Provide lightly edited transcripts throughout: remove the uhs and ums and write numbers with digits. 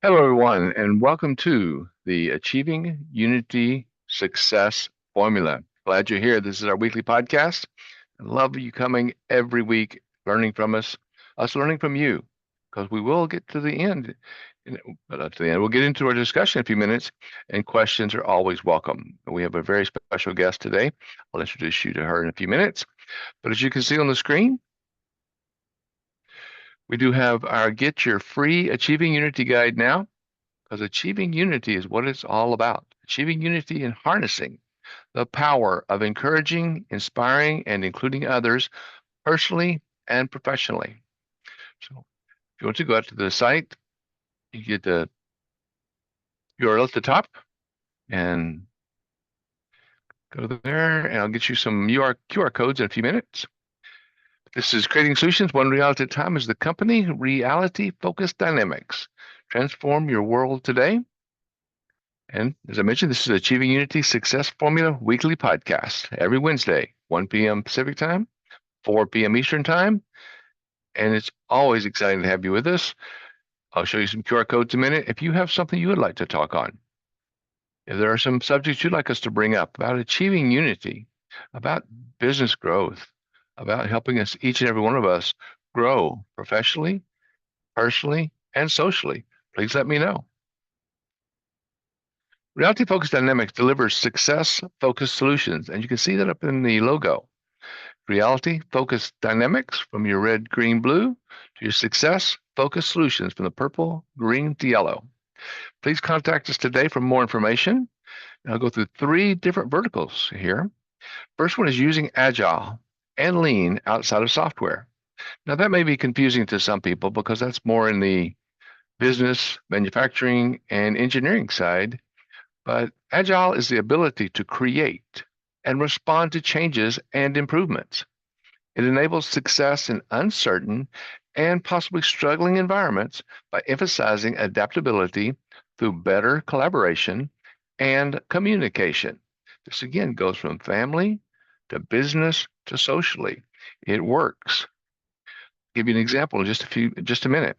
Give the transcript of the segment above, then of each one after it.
Hello, everyone, and welcome to the Achieving Unity Success Formula. Glad you're here. This is our weekly podcast. I love you coming every week, learning from us learning from you, because we will get to the end. But not to the end, we'll get into our discussion in a few minutes, and questions are always welcome. We have a very special guest today. I'll introduce you to her in a few minutes. But as you can see on the screen, we do have our Get Your Free Achieving Unity Guide now. Because achieving unity is what it's all about. Achieving unity and harnessing the power of encouraging, inspiring, and including others personally and professionally. So if you want to go out to the site, you get the URL at the top and go there, and I'll get you some QR codes in a few minutes. This is Creating Solutions One Reality at a Time is the company Reality Focused Dynamics. Transform your world today. And as I mentioned, this is Achieving Unity Success Formula Weekly Podcast every Wednesday, 1 p.m. Pacific Time, 4 p.m. Eastern Time. And it's always exciting to have you with us. I'll show you some QR codes in a minute. If you have something you would like to talk on, if there are some subjects you'd like us to bring up about achieving unity, about business growth, about helping us, each and every one of us, grow professionally, personally, and socially, please let me know. Reality Focused Dynamics delivers success-focused solutions, and you can see that up in the logo. Reality Focused Dynamics from your red, green, blue to your success-focused solutions from the purple, green to yellow. Please contact us today for more information. I'll go through three different verticals here. First one is using Agile and Lean outside of software. Now, that may be confusing to some people because that's more in the business, manufacturing, and engineering side. But Agile is the ability to create and respond to changes and improvements. It enables success in uncertain and possibly struggling environments by emphasizing adaptability through better collaboration and communication. This again goes from family to business to socially. It works. I'll give you an example in just a minute.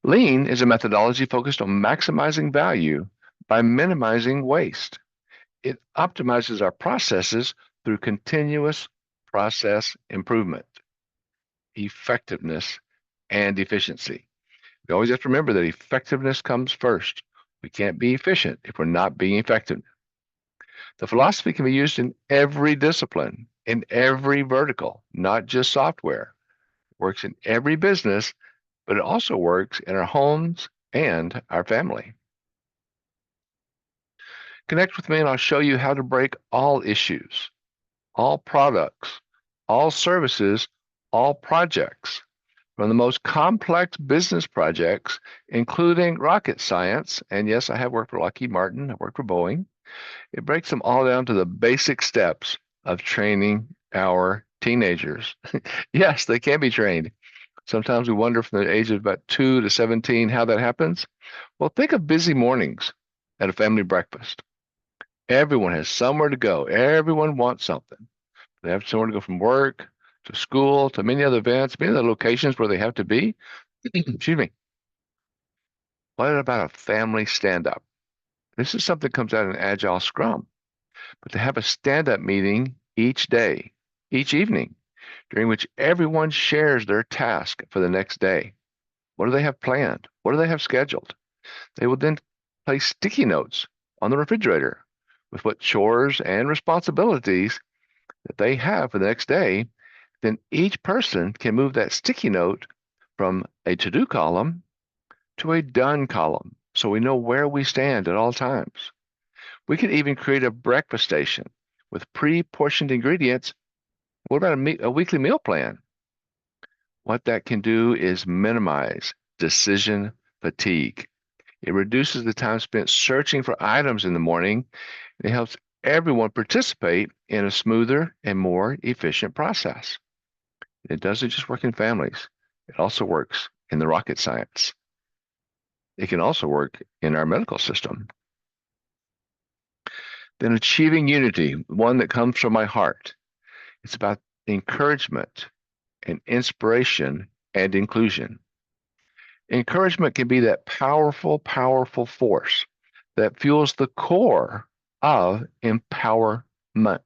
Lean is a methodology focused on maximizing value by minimizing waste. It optimizes our processes through continuous process improvement, effectiveness, and efficiency. We always have to remember that effectiveness comes first. We can't be efficient if we're not being effective. The philosophy can be used in every discipline, in every vertical, not just software. It works in every business, but it also works in our homes and our family. Connect with me and I'll show you how to break all issues, all products, all services, all projects, from the most complex business projects, including rocket science. And yes, I have worked for Lockheed Martin, I've worked for Boeing. It breaks them all down to the basic steps of training our teenagers. Yes, they can be trained. Sometimes we wonder from the age of about 2 to 17 how that happens. Well, think of busy mornings at a family breakfast. Everyone has somewhere to go. Everyone wants something. They have somewhere to go from work to school to many other events, many other locations where they have to be. Excuse me. What about a family stand up? This is something that comes out in Agile Scrum, but to have a stand up meeting each day, each evening, during which everyone shares their task for the next day. What do they have planned? What do they have scheduled? They will then place sticky notes on the refrigerator with what chores and responsibilities that they have for the next day. Then each person can move that sticky note from a to-do column to a done column so we know where we stand at all times. We can even create a breakfast station with pre-portioned ingredients. What about a weekly meal plan? What that can do is minimize decision fatigue. It reduces the time spent searching for items in the morning. It helps everyone participate in a smoother and more efficient process. It doesn't just work in families. It also works in the rocket science. It can also work in our medical system. Then achieving unity, one that comes from my heart. It's about encouragement and inspiration and inclusion. Encouragement can be that powerful, powerful force that fuels the core of empowerment,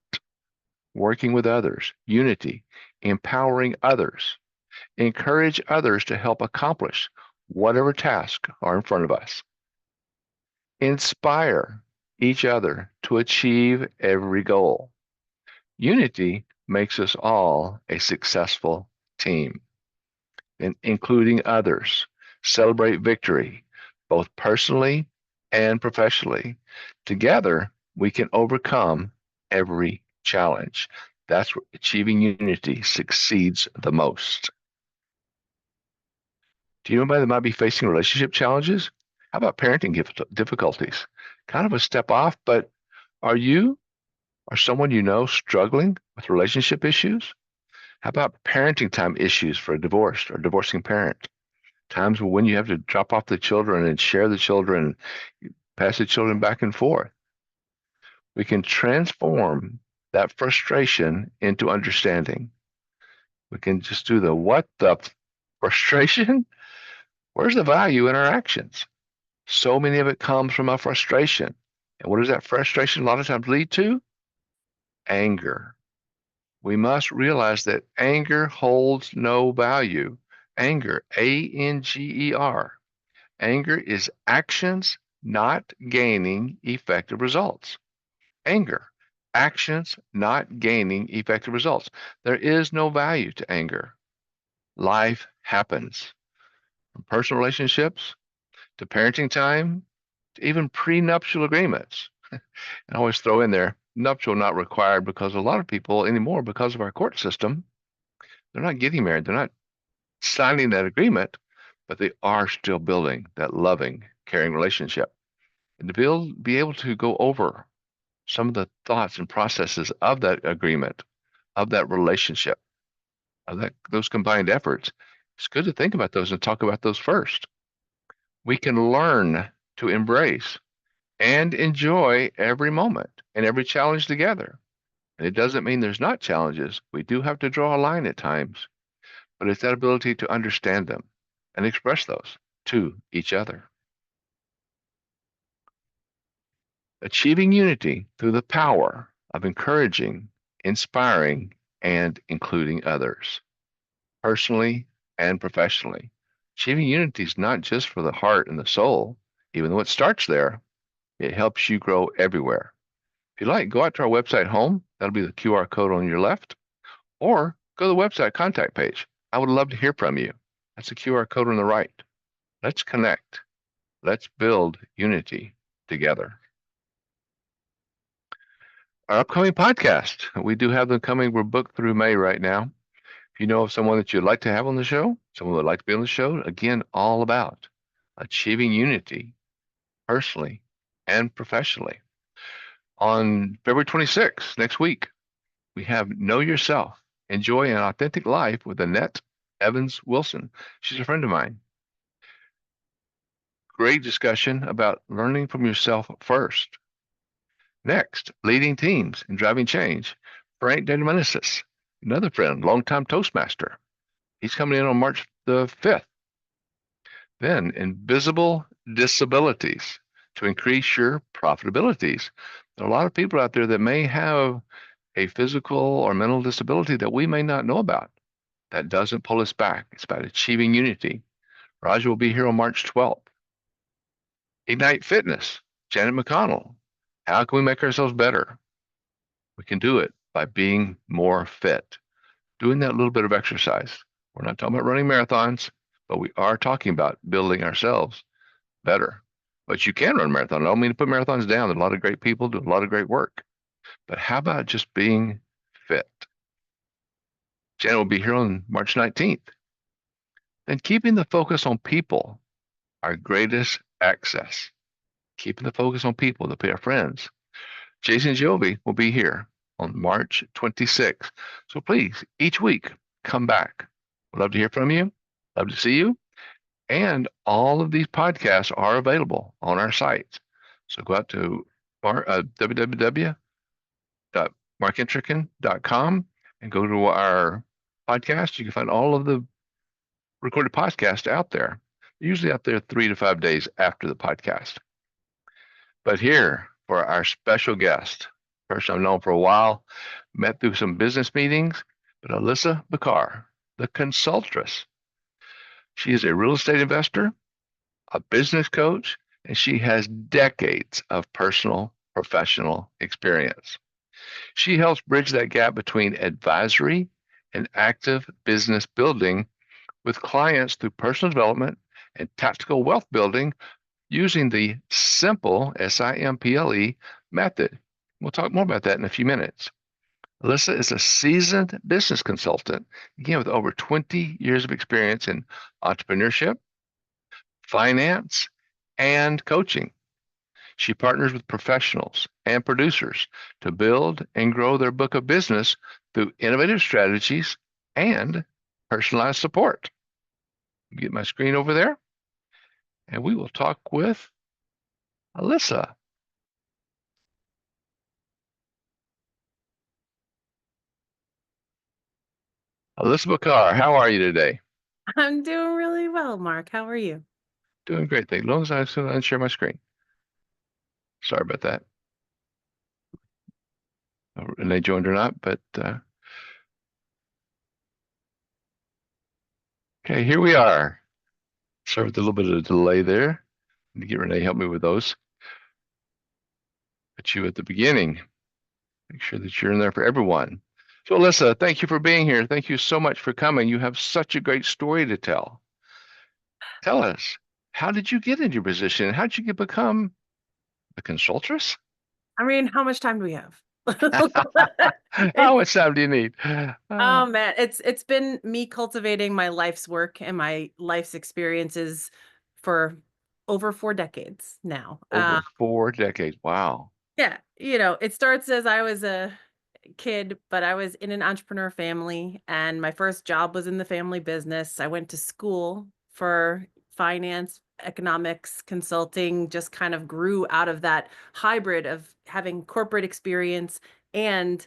working with others, unity, empowering others, encourage others to help accomplish whatever tasks are in front of us, inspire each other to achieve every goal. Unity makes us all a successful team, and including others. Celebrate victory, both personally and professionally. Together, we can overcome every challenge. That's where achieving unity succeeds the most. Do you know anybody that might be facing relationship challenges? How about parenting difficulties? Kind of a step off, but are you or someone you know struggling with relationship issues? How about parenting time issues for a divorced or divorcing parent? Times when you have to drop off the children and share the children, pass the children back and forth. We can transform that frustration into understanding. We can just do the what the frustration? Where's the value in our actions? So many of it comes from a frustration. And what does that frustration a lot of times lead to? Anger. We must realize that anger holds no value. Anger, Anger. Anger is actions not gaining effective results. Anger, actions not gaining effective results. There is no value to anger. Life happens. From personal relationships to parenting time to even prenuptial agreements. And I always throw in there nuptial not required because a lot of people anymore, because of our court system, they're not getting married. They're not signing that agreement, but they are still building that loving, caring relationship. And to be able to go over some of the thoughts and processes of that agreement, of that relationship, of those combined efforts, it's good to think about those and talk about those first. We can learn to embrace and enjoy every moment and every challenge together. And it doesn't mean there's not challenges. We do have to draw a line at times, but it's that ability to understand them and express those to each other. Achieving unity through the power of encouraging, inspiring, and including others, personally and professionally. Achieving unity is not just for the heart and the soul, even though it starts there, it helps you grow everywhere. If you like, go out to our website home. That'll be the QR code on your left, or go to the website contact page. I would love to hear from you. That's the QR code on the right. Let's connect. Let's build unity together. Our upcoming podcast, we do have them coming. We're booked through May right now. If you know of someone that you'd like to have on the show, someone would like to be on the show, again, all about achieving unity personally and professionally. On February 26th, next week, we have Know Yourself, Enjoy an Authentic Life with Annette Evans Wilson. She's a friend of mine. Great discussion about learning from yourself first. Next, leading teams and driving change. Frank Danimanis, another friend, longtime Toastmaster. He's coming in on March the 5th. Then, invisible disabilities to increase your profitabilities. There are a lot of people out there that may have a physical or mental disability that we may not know about. That doesn't pull us back. It's about achieving unity. Roger will be here on March 12th. Ignite Fitness, Janet McConnell. How can we make ourselves better? We can do it by being more fit, doing that little bit of exercise. We're not talking about running marathons, but we are talking about building ourselves better. But you can run a marathon. I don't mean to put marathons down. There's a lot of great people do a lot of great work. But how about just being fit? Janet will be here on March 19th. And keeping the focus on people, our greatest access. Keeping the focus on people, our friends. Jason Jovi will be here on March 26th. So please, each week, come back. We'd love to hear from you. Love to see you. And all of these podcasts are available on our site. So go out to www.markentricken.com and go to our podcast. You can find all of the recorded podcasts out there. usually out there 3 to 5 days after the podcast. But here for our special guest, person I've known for a while, met through some business meetings, but Alissa Bickar, the consultress. She is a real estate investor, a business coach, and she has decades of personal professional experience. She helps bridge that gap between advisory and active business building with clients through personal development and tactical wealth building using the simple SIMPLE method. We'll talk more about that in a few minutes. Alissa is a seasoned business consultant, again, with over 20 years of experience in entrepreneurship, finance, and coaching. She partners with professionals and producers to build and grow their book of business through innovative strategies and personalized support. Get my screen over there, and we will talk with Alissa. Alissa Bakar, how are you today? I'm doing really well, Mark. How are you? Doing great, thank you. As long as I still unshare my screen. Sorry about that. Renee joined or not, but okay, here we are. Sorry with a little bit of a delay there. Need to get Renee help me with those. Put you at the beginning. Make sure that you're in there for everyone. So, Alissa, thank you for being here. Thank you so much for coming. You have such a great story to tell. Tell us, how did you get into your position? How did you become a consultress? I mean, how much time do we have? How It's much time do you need? oh man, it's been me cultivating my life's work and my life's experiences for over 4 decades now. Over 4 decades. Wow. Yeah, it starts as I was a kid, but I was in an entrepreneur family, and my first job was in the family business. I went to school for finance, economics, consulting, just kind of grew out of that hybrid of having corporate experience and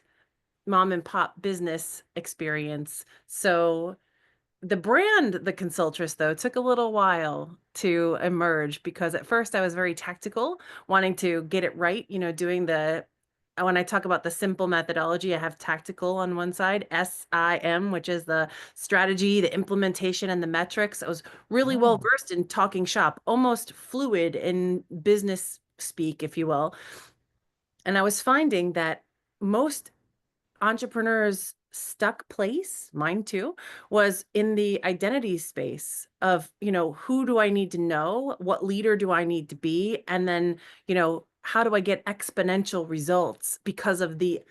mom and pop business experience. So the brand, the consultress, though, took a little while to emerge because at first I was very tactical, wanting to get it right, doing the when I talk about the simple methodology, I have tactical on one side, SIM, which is the strategy, the implementation, and the metrics. I was really well Oh, versed in talking shop, almost fluid in business speak, if you will. And I was finding that most entrepreneurs stuck place, mine too, was in the identity space of, who do I need to know? What leader do I need to be? And then, how do I get exponential results because of the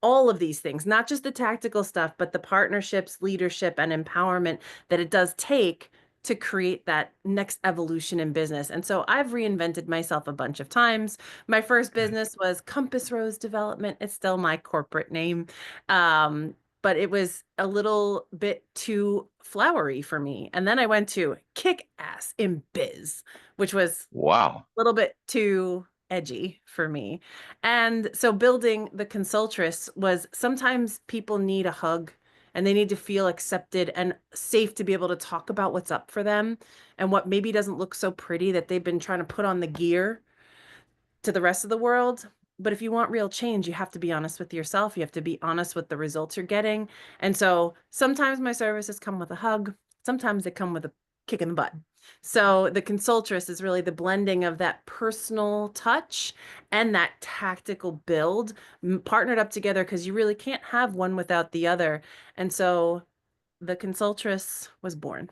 all of these things, not just the tactical stuff, but the partnerships, leadership, and empowerment that it does take to create that next evolution in business. And so I've reinvented myself a bunch of times. My first okay. business was Compass Rose Development. It's still my corporate name. But it was a little bit too flowery for me. And then I went to Kick Ass in Biz, which was Wow. a little bit too edgy for me. And so building the consultress was sometimes people need a hug and they need to feel accepted and safe to be able to talk about what's up for them and what maybe doesn't look so pretty that they've been trying to put on the gear to the rest of the world. But if you want real change, you have to be honest with yourself. You have to be honest with the results you're getting. And so sometimes my services come with a hug, sometimes they come with a kick in the butt. So the consultress is really the blending of that personal touch and that tactical build partnered up together because you really can't have one without the other. And so the consultress was born.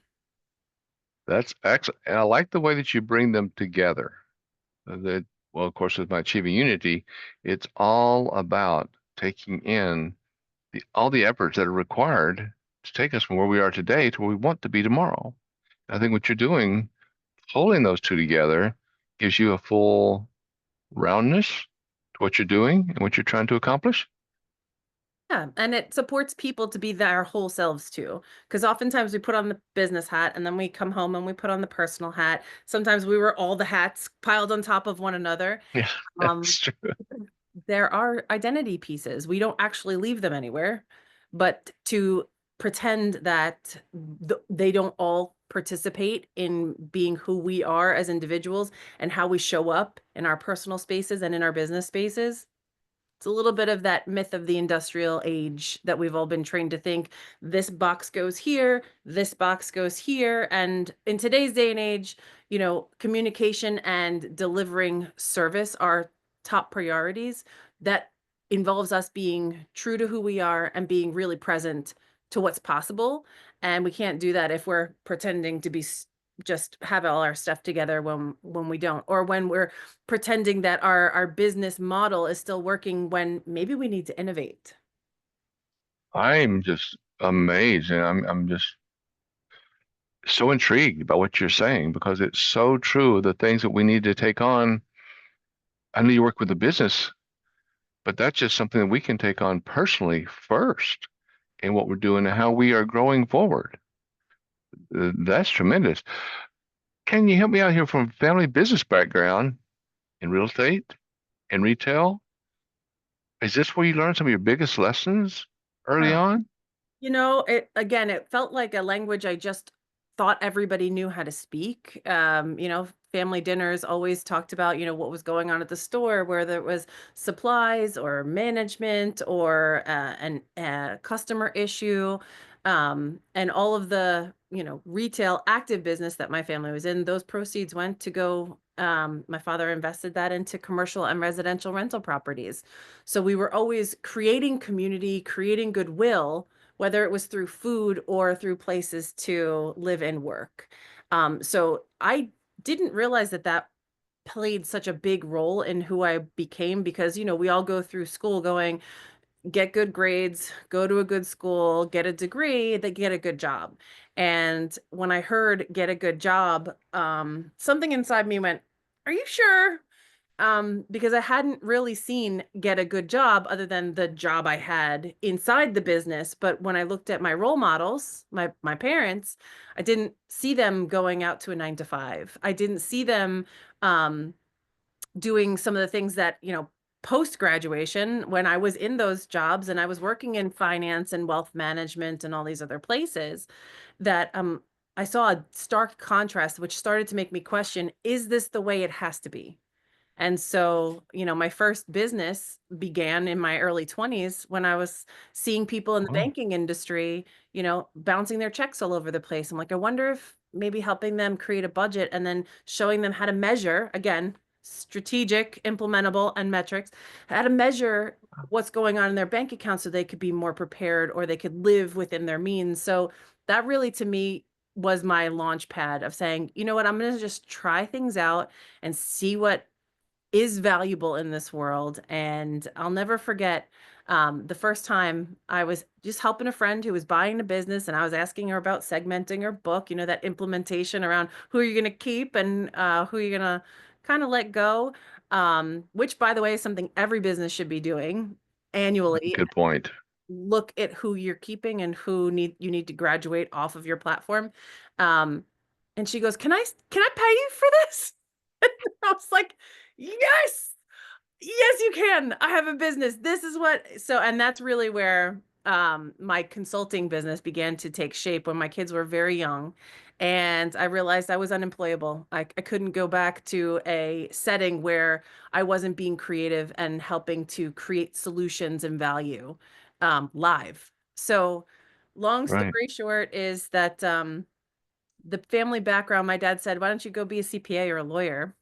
That's excellent. And I like the way that you bring them together. That, well, of course, with my Achieving Unity, it's all about taking in all the efforts that are required to take us from where we are today to where we want to be tomorrow. I think what you're doing, holding those two together, gives you a full roundness to what you're doing and what you're trying to accomplish. Yeah, and it supports people to be their whole selves too. Because oftentimes we put on the business hat and then we come home and we put on the personal hat. Sometimes we wear all the hats piled on top of one another. Yeah, Um, that's true. there are identity pieces. We don't actually leave them anywhere, but to pretend that they don't all participate in being who we are as individuals and how we show up in our personal spaces and in our business spaces. It's a little bit of that myth of the industrial age that we've all been trained to think this box goes here, this box goes here. And in today's day and age, communication and delivering service are top priorities. That involves us being true to who we are and being really present to what's possible. And we can't do that if we're pretending to be just have all our stuff together when we don't, or when we're pretending that our business model is still working when maybe we need to innovate. I'm just amazed, and I'm just so intrigued by what you're saying because it's so true. The things that we need to take on. I know you work with the business, but that's just something that we can take on personally first in what we're doing and how we are growing forward. That's tremendous. Can you help me out here from family business background in real estate and retail? Is this where you learned some of your biggest lessons early on? It felt like a language I just thought everybody knew how to speak. Family dinners always talked about, what was going on at the store, whether it was supplies or management or an customer issue. And all of the, retail active business that my family was in, those proceeds went to go, my father invested that into commercial and residential rental properties. So we were always creating community, creating goodwill, whether it was through food or through places to live and work. So I didn't realize that that played such a big role in who I became because, we all go through school going, get good grades, go to a good school, get a degree, they get a good job. And when I heard get a good job, something inside me went, are you sure? Because I hadn't really seen get a good job other than the job I had inside the business. But when I looked at my role models, my parents, I didn't see them going out to a 9 to 5. I didn't see them um, doing some of the things that, post graduation, when I was in those jobs and I was working in finance and wealth management and all these other places, that I saw a stark contrast, which started to make me question, is this the way it has to be? And so, my first business began in my early 20s when I was seeing people in the Oh, banking industry, bouncing their checks all over the place. I'm like, I wonder if maybe helping them create a budget and then showing them how to measure, again, strategic, implementable, and metrics, how to measure what's going on in their bank account so they could be more prepared or they could live within their means. So that really, to me, was my launch pad of saying, you know what, I'm going to just try things out and see what is valuable in this world. And I'll never forget the first time I was just helping a friend who was buying a business, and I was asking her about segmenting her book, that implementation around who are you going to keep and who you're going to kind of let go. Which, by the way, is something every business should be doing annually. good point. Look at who you're keeping and who you need to graduate off of your platform. Um, and she goes, can I pay you for this? I was like, yes, yes, you can. I have a business. This is and that's really where my consulting business began to take shape when my kids were very young. And I realized I was unemployable. I couldn't go back to a setting where I wasn't being creative and helping to create solutions and value live. So, long Right. story short is that the family background, my dad said, why don't you go be a CPA or a lawyer?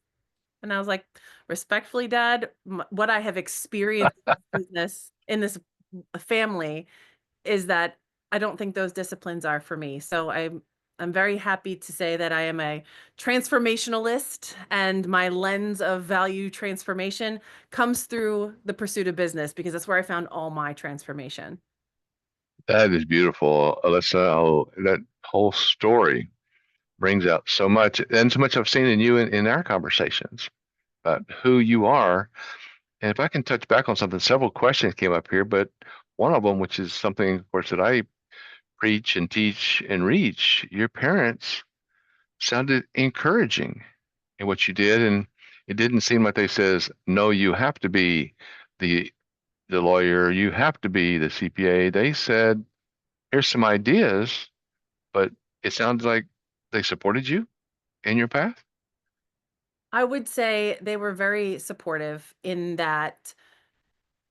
And I was like, respectfully, Dad, what I have experienced in this family is that I don't think those disciplines are for me. So I'm very happy to say that I am a transformationalist, and my lens of value transformation comes through the pursuit of business because that's where I found all my transformation. That is beautiful, Alyssa. Oh, that whole story brings out so much, and so much I've seen in you in our conversations about who you are. And if I can touch back on something, several questions came up here, but one of them, which is something, of course, that I preach and teach and reach, your parents sounded encouraging in what you did, and it didn't seem like they says, no, you have to be the the lawyer, you have to be the CPA. They said, here's some ideas, but it sounds like They supported you in your path? I would say they were very supportive in that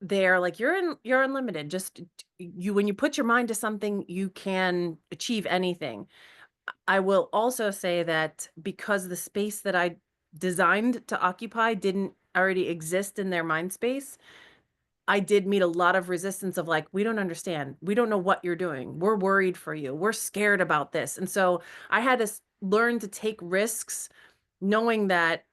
they're like, you're unlimited. Just you when you put your mind to something, you can achieve anything. I will also say that because the space that I designed to occupy didn't already exist in their mind space, I did meet a lot of resistance of like, we don't understand. We don't know what you're doing. We're worried for you. We're scared about this. And so I had to learn to take risks knowing that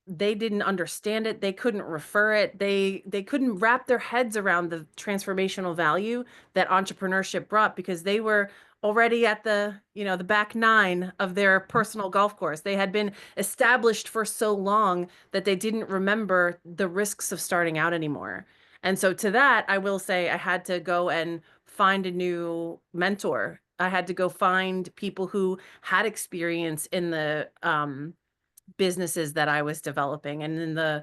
they didn't understand it, they couldn't refer it, they couldn't wrap their heads around the transformational value that entrepreneurship brought because they were already at the, the back nine of their personal golf course. They had been established for so long that they didn't remember the risks of starting out anymore. And so to that, I will say I had to go and find a new mentor. I had to go find people who had experience in the businesses that I was developing and in the,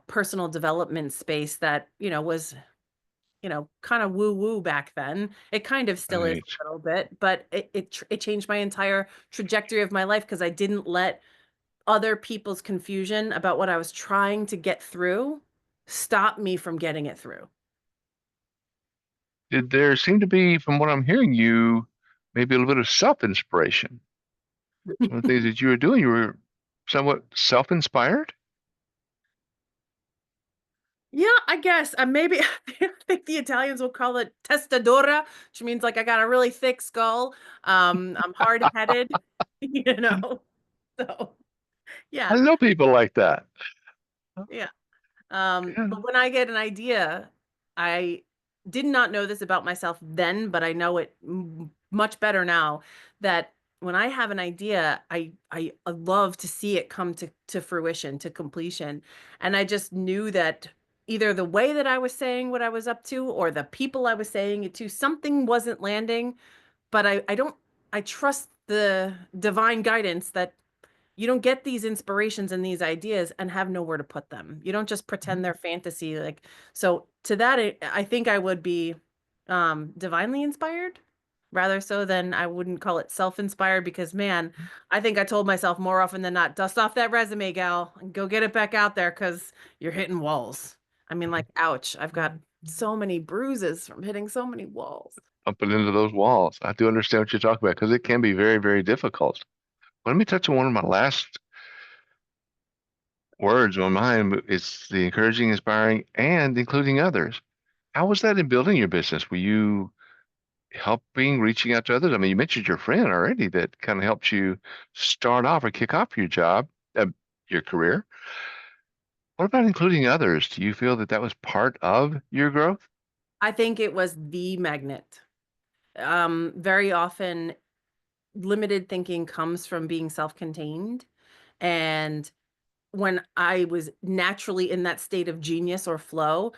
personal development space that, was, kind of woo woo back then. It kind of still is Right. a little bit, but it changed my entire trajectory of my life because I didn't let other people's confusion about what I was trying to get through stop me from getting it through. Did there seem to be, from what I'm hearing you, maybe a little bit of self-inspiration? Some of the things that you were doing, you were somewhat self-inspired? Yeah, I guess. Maybe I think the Italians will call it testadora, which means like I got a really thick skull. I'm hard-headed, you know. So, I yeah. know people like that. Yeah. Yeah. But when I get an idea, I did not know this about myself then, but I know it much better now that when I have an idea, I love to see it come to fruition, to completion. And I just knew that either the way that I was saying what I was up to or the people I was saying it to, something wasn't landing, but I don't I trust the divine guidance that you don't get these inspirations and these ideas and have nowhere to put them. You don't just pretend they're fantasy. Like, so to that, I think I would be divinely inspired rather so than I wouldn't call it self-inspired because man, I think I told myself more often than not, dust off that resume, gal, and go get it back out there because you're hitting walls. I mean, like, ouch, I've got so many bruises from hitting so many walls. Bumping into those walls. I do understand what you're talking about because it can be very, very difficult. Let me touch on one of my last words on mine. It's the encouraging, inspiring, and including others. How was that in building your business? Were you helping, reaching out to others? I mean, you mentioned your friend already that kind of helped you start off or kick off your job, your career. What about including others? Do you feel that that was part of your growth? I think it was the magnet. Very often limited thinking comes from being self-contained. And when I was naturally in that state of genius or flow,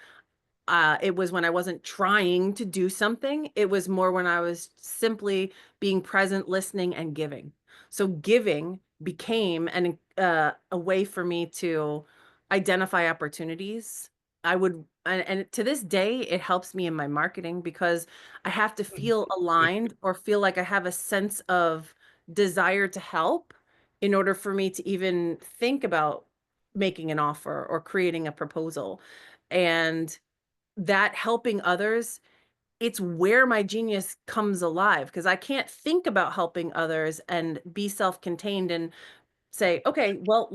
it was when I wasn't trying to do something. It was more when I was simply being present, listening, and giving. So giving became a way for me to identify opportunities. And to this day, it helps me in my marketing because I have to feel aligned or feel like I have a sense of desire to help in order for me to even think about making an offer or creating a proposal. And that helping others, it's where my genius comes alive because I can't think about helping others and be self-contained and say, okay, well,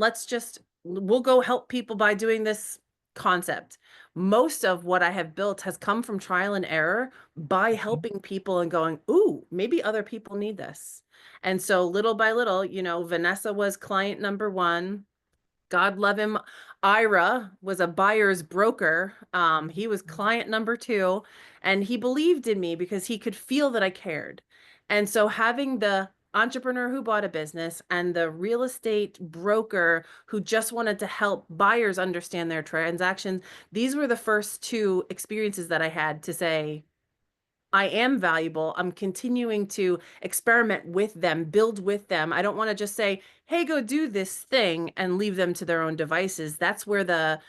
we'll go help people by doing this concept. Most of what I have built has come from trial and error by helping people and going, ooh, maybe other people need this. And so little by little, Vanessa was client number one. God love him. Ira was a buyer's broker. He was client number two, and he believed in me because he could feel that I cared. And so having the entrepreneur who bought a business and the real estate broker who just wanted to help buyers understand their transactions, these were the first two experiences that I had to say, I am valuable. I'm continuing to experiment with them, build with them. I don't want to just say, hey, go do this thing and leave them to their own devices. That's where the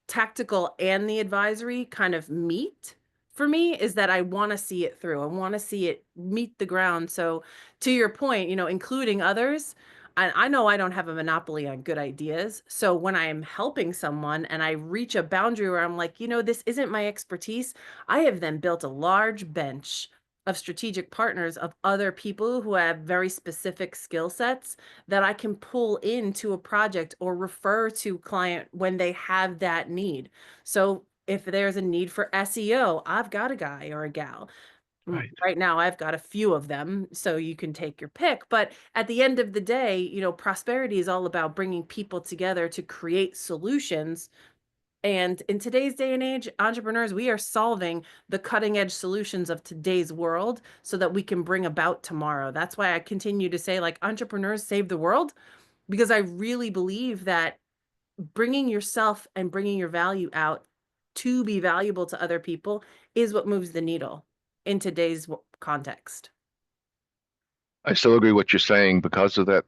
tactical and the advisory kind of meet for me is that I want to see it through. I want to see it meet the ground. So to your point, including others, I know I don't have a monopoly on good ideas. So when I am helping someone and I reach a boundary where I'm like, this isn't my expertise, I have then built a large bench of strategic partners of other people who have very specific skill sets that I can pull into a project or refer to client when they have that need. So if there's a need for SEO, I've got a guy or a gal. Right. Right now, I've got a few of them, so you can take your pick. But at the end of the day, prosperity is all about bringing people together to create solutions. And in today's day and age, entrepreneurs, we are solving the cutting edge solutions of today's world so that we can bring about tomorrow. That's why I continue to say, like, entrepreneurs save the world, because I really believe that bringing yourself and bringing your value out to be valuable to other people is what moves the needle in today's context. I still agree what you're saying because of that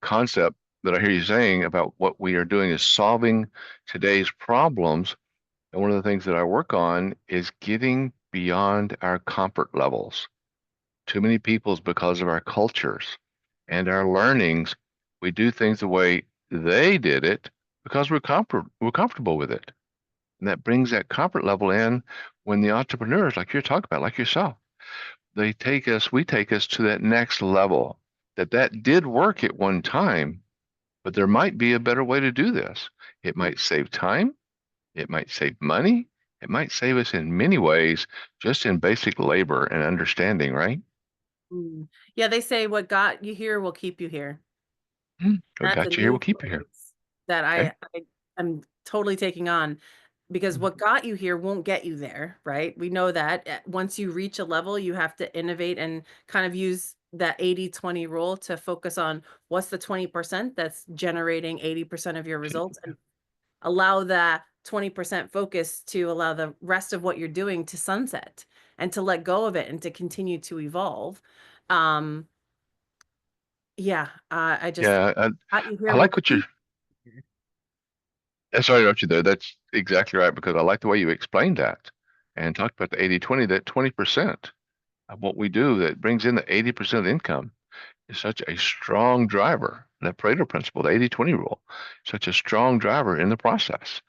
concept that I hear you saying about what we are doing is solving today's problems. And one of the things that I work on is getting beyond our comfort levels. Too many people's because of our cultures and our learnings, we do things the way they did it because we're comfortable with it. And that brings that comfort level in when the entrepreneurs, like you're talking about, like yourself, we take us to that next level. That did work at one time, but there might be a better way to do this. It might save time, it might save money, it might save us in many ways, just in basic labor and understanding, right? Mm. Yeah, they say what got you here will keep you here. What That's a got you here will new keep you here. phrase that Okay. I am totally taking on, because Mhm. what got you here won't get you there, right? We know that once you reach a level, you have to innovate and kind of use that 80-20 rule to focus on what's the 20% that's generating 80% of your results, and allow that 20% focus to allow the rest of what you're doing to sunset and to let go of it and to continue to evolve. Um, yeah, I just Yeah, got you I here. Well, like what you're. Sorry to interrupt you there. That's exactly right because I like the way you explained that and talked about the 80-20, that 20% of what we do that brings in the 80% of the income is such a strong driver. That Pareto principle, the 80-20 rule, such a strong driver in the process.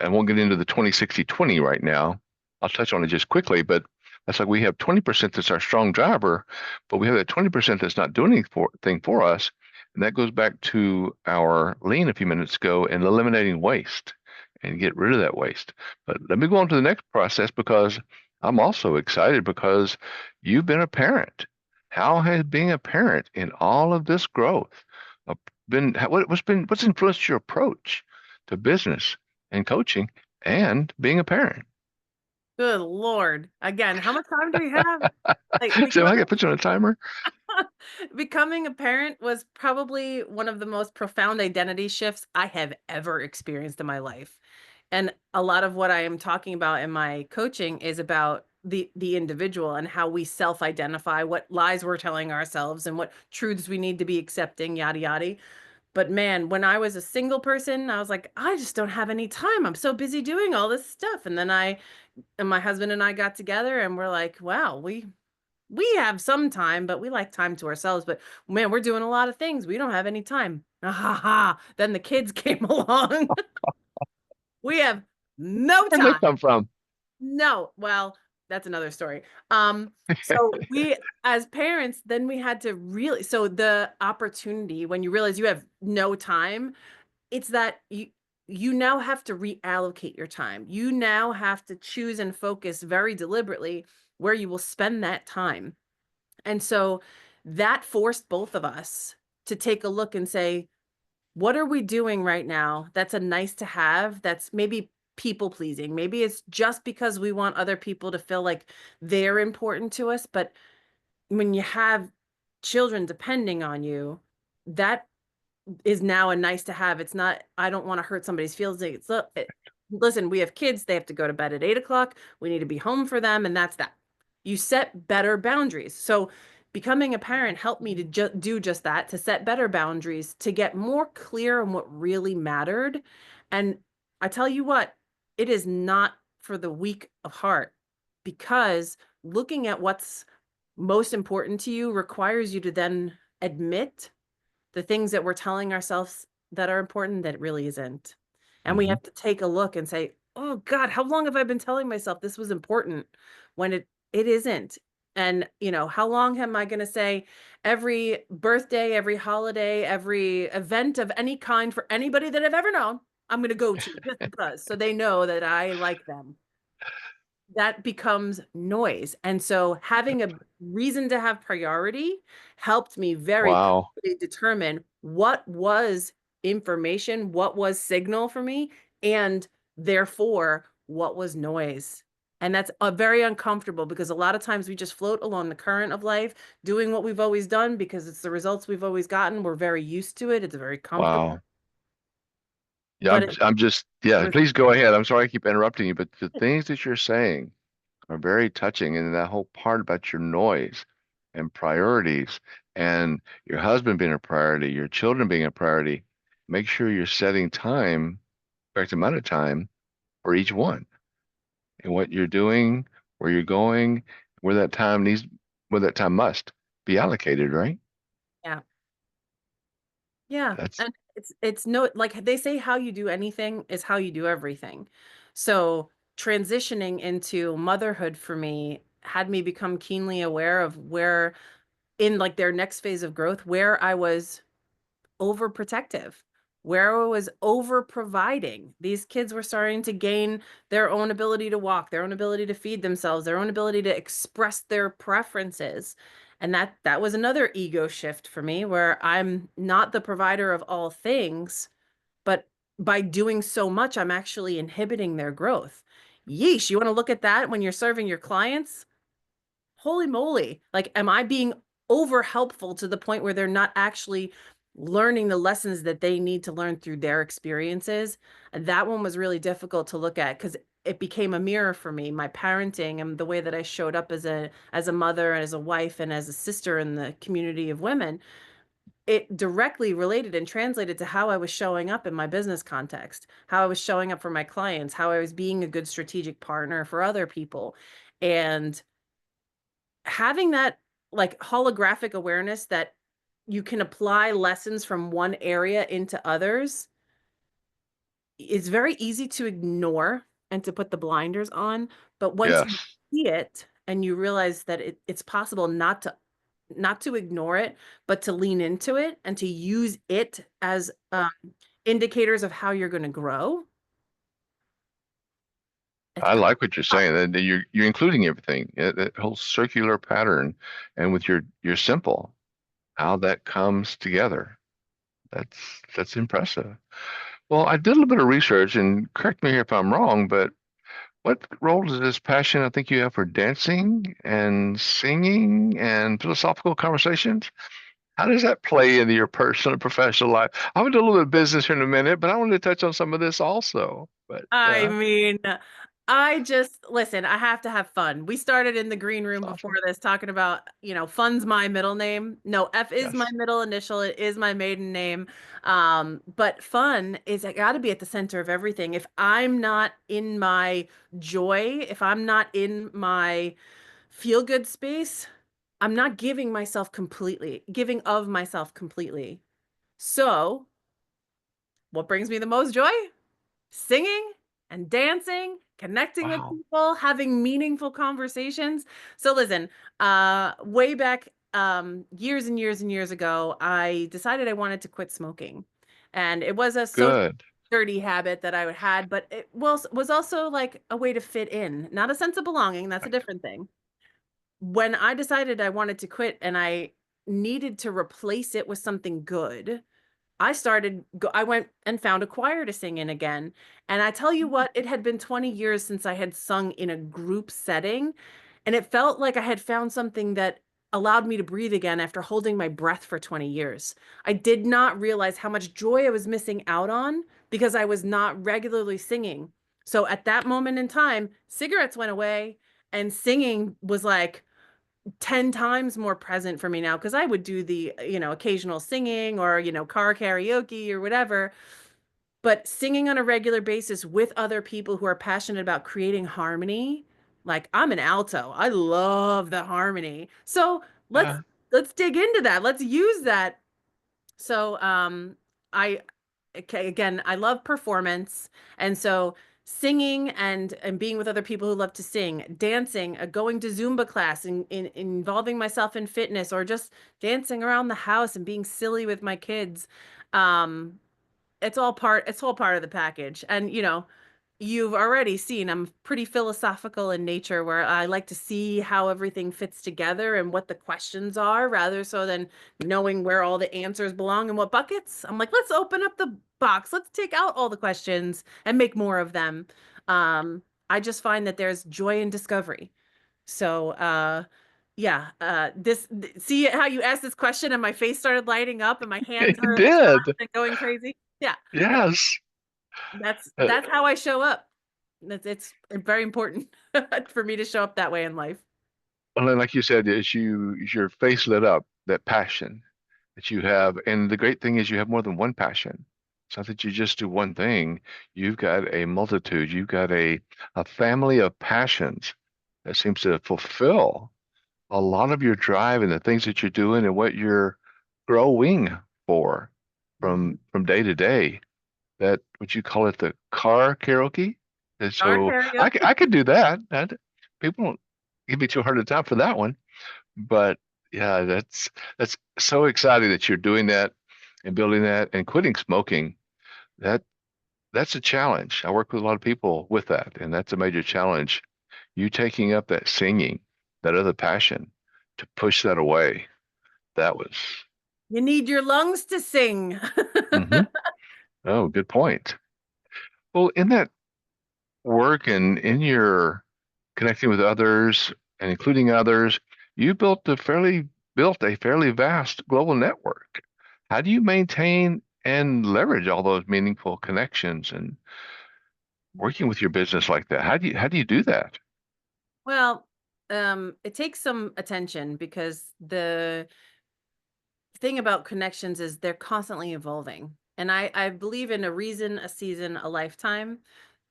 I won't get into the 20-60-20 right now. I'll touch on it just quickly, but that's like we have 20% that's our strong driver, but we have that 20% that's not doing anything for us. And that goes back to our lean a few minutes ago and eliminating waste and get rid of that waste. But let me go on to the next process because I'm also excited because you've been a parent. How has being a parent in all of this growth what's influenced your approach to business and coaching and being a parent? good Lord. Again, how much time do we have? Like So I becoming got put you on a timer. becoming a parent was probably one of the most profound identity shifts I have ever experienced in my life. And a lot of what I am talking about in my coaching is about the individual and how we self-identify, what lies we're telling ourselves and what truths we need to be accepting, yada yada. But man, when I was a single person, I was like, I just don't have any time. I'm so busy doing all this stuff. And then I and my husband and I got together and we're like, wow, we have some time, but we like time to ourselves. But man, we're doing a lot of things. We don't have any time. Ah, ha, ha. Then the kids came along. We have no Where'd they time. come from? No. Well, that's another story. So we, as parents, then we had to really, so the opportunity when you realize you have no time, it's that you now have to reallocate your time. You now have to choose and focus very deliberately where you will spend that time. And so that forced both of us to take a look and say, what are we doing right now that's a nice to have, that's maybe people pleasing? Maybe it's just because we want other people to feel like they're important to us. But when you have children depending on you, that is now a nice to have. It's not, I don't want to hurt somebody's feelings. Listen, we have kids. They have to go to bed at 8 o'clock. We need to be home for them. And that's that. You set better boundaries. So becoming a parent helped me to do just that, to set better boundaries, to get more clear on what really mattered. And I tell you what, it is not for the weak of heart. because looking at what's most important to you requires you to then admit the things that we're telling ourselves that are important that really isn't. And we Hmm. have to take a look and say, "Oh God, how long have I been telling myself this was important when it isn't?" And, how long am I going to say every birthday, every holiday, every event of any kind for anybody that I've ever known, I'm going to go to just because, so they know that I like them. That becomes noise. And so having a reason to have priority helped me very Wow. quickly determine what was information, what was signal for me, and therefore what was noise. And that's very uncomfortable because a lot of times we just float along the current of life, doing what we've always done because it's the results we've always gotten. We're very used to it. It's very comfortable. Wow. Yeah, But I'm just, yeah, was please go ahead. I'm sorry I keep interrupting you, but the things that you're saying are very touching. And that whole part about your noise and priorities and your husband being a priority, your children being a priority, make sure you're setting time, correct amount of time for each one and what you're doing, where you're going, where that time needs, where that time must be allocated, right? yeah. Yeah, That's, and it's no, like they say how you do anything is how you do everything. So transitioning into motherhood for me had me become keenly aware of where in like their next phase of growth, where I was overprotective, where I was over providing. These kids were starting to gain their own ability to walk, their own ability to feed themselves, their own ability to express their preferences. And that was another ego shift for me where I'm not the provider of all things, but by doing so much, I'm actually inhibiting their growth. Yeesh, you want to look at that when you're serving your clients? Holy moly. Like, am I being over helpful to the point where they're not actually learning the lessons that they need to learn through their experiences? And that one was really difficult to look at because it became a mirror for me, my parenting and the way that I showed up as a mother and as a wife and as a sister in the community of women. It directly related and translated to how I was showing up in my business context, how I was showing up for my clients, how I was being a good strategic partner for other people. And having that like holographic awareness that you can apply lessons from one area into others is very easy to ignore and to put the blinders on. But once you yes. see it and you realize that it's possible not to ignore it, but to lean into it and to use it as indicators of how you're going to grow. It's I like what you're saying. powerful. That you're including everything, that whole circular pattern, and with your simple, how that comes together. That's that's impressive. Well, I did a little bit of research, and correct me if I'm wrong, but what role does this passion I think you have for dancing and singing and philosophical conversations? How does that play into your personal and professional life? I'm gonna do a little bit of business here in a minute, but I wanted to touch on some of this also. But I mean, I just listen, I have to have fun. We started in the green it's room before awesome. this talking about, fun's my middle name. No, F is my Yes, middle initial. It is my maiden name. But fun is I got to be at the center of everything. If I'm not in my joy, if I'm not in my feel good space, I'm not giving of myself completely. So, what brings me the most joy? Singing and dancing, connecting with wow, people, having meaningful conversations. So listen, way back years and years and years ago, I decided I wanted to quit smoking. And it was a social good. dirty habit that I had, but it was also like a way to fit in, not a sense of belonging. That's a different thing. When I decided I wanted to quit and I needed to replace it with something good, I went and found a choir to sing in again. And I tell you what, it had been 20 years since I had sung in a group setting, and it felt like I had found something that allowed me to breathe again after holding my breath for 20 years. I did not realize how much joy I was missing out on because I was not regularly singing. So at that moment in time, cigarettes went away and singing was like 10 times more present for me now because I would do the, occasional singing or, car karaoke or whatever. But singing on a regular basis with other people who are passionate about creating harmony Like I'm an alto. I love the harmony. So let's Yeah. let's dig into that. Let's use that. So I okay, again, I love performance. And so singing and being with other people who love to sing, dancing, going to Zumba class and involving myself in fitness or just dancing around the house and being silly with my kids. Um it's all part of the package. And you've already seen I'm pretty philosophical in nature where I like to see how everything fits together and what the questions are rather so than knowing where all the answers belong and what buckets. I'm like, let's open up the box. Let's take out all the questions and make more of them. I just find that there's joy in discovery. So, yeah, see how you asked this question and my face started lighting up and my hands It are did. and going crazy. Yeah. Yes. Uh, That's how I show up. It's very important for me to show up that way in life. and then, like you said, as your face lit up, that passion that you have. And the great thing is you have more than one passion. It's not that you just do one thing. You've got a multitude. You've got a family of passions that seems to fulfill a lot of your drive and the things that you're doing and what you're growing for Mhm. from day to day. That what you call it the car karaoke. And Car so karaoke. I could do that. People don't give me too hard a time for that one. But yeah, that's so exciting that you're doing that and building that and quitting smoking. That that's a challenge. I work with a lot of people with that, and that's a major challenge. You taking up that singing, that other passion, to push that away. That was, You need your lungs to sing. hmm oh, good point. Well, in that work and in your connecting with others and including others, you built a fairly vast global network. How do you maintain and leverage all those meaningful connections and working with your business like that? How do you do that? Well, it takes some attention because the thing about connections is they're constantly evolving. And I believe in a reason, a season, a lifetime.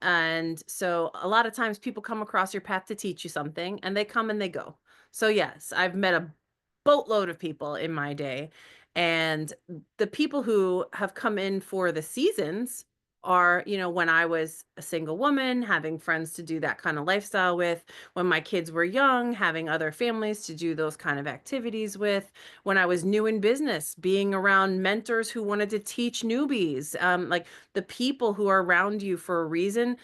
And so a lot of times people come across your path to teach you something and they come and they go. So yes, I've met a boatload of people in my day. And the people who have come in for the seasons are, when I was a single woman, having friends to do that kind of lifestyle with, when my kids were young, having other families to do those kind of activities with, when I was new in business, being around mentors who wanted to teach newbies, like the people who are around you for a reason.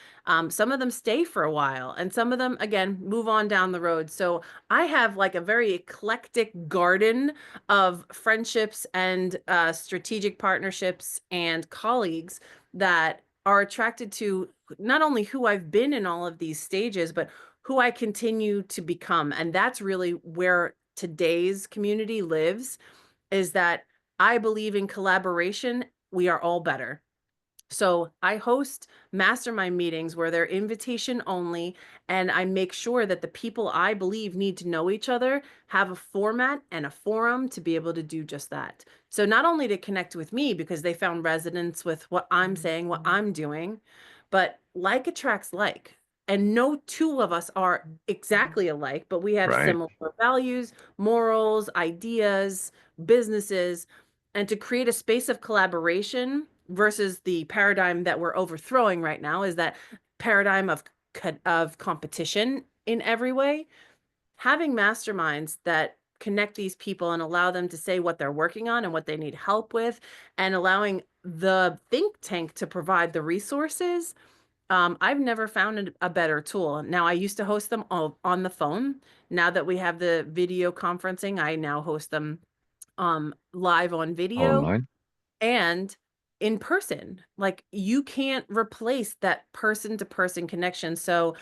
Some of them stay for a while, and some of them, again, move on down the road. So I have like a very eclectic garden of friendships and strategic partnerships and colleagues that are attracted to not only who I've been in all of these stages, but who I continue to become. And that's really where today's community lives, is that I believe in collaboration. We are all better. So I host mastermind meetings where they're invitation only, and I make sure that the people I believe need to know each other have a format and a forum to be able to do just that. So not only to connect with me because they found resonance with what I'm saying, what I'm doing, but like attracts like. And no two of us are exactly alike, but we have Right. similar values, morals, ideas, businesses, and to create a space of collaboration versus the paradigm that we're overthrowing right now is that paradigm of competition in every way. Having masterminds that connect these people and allow them to say what they're working on and what they need help with, and allowing the think tank to provide the resources. I've never found a better tool. Now, I used to host them all on the phone. Now that we have the video conferencing, I now host them live on video Online. and in person. Like you can't replace that person to person connection. So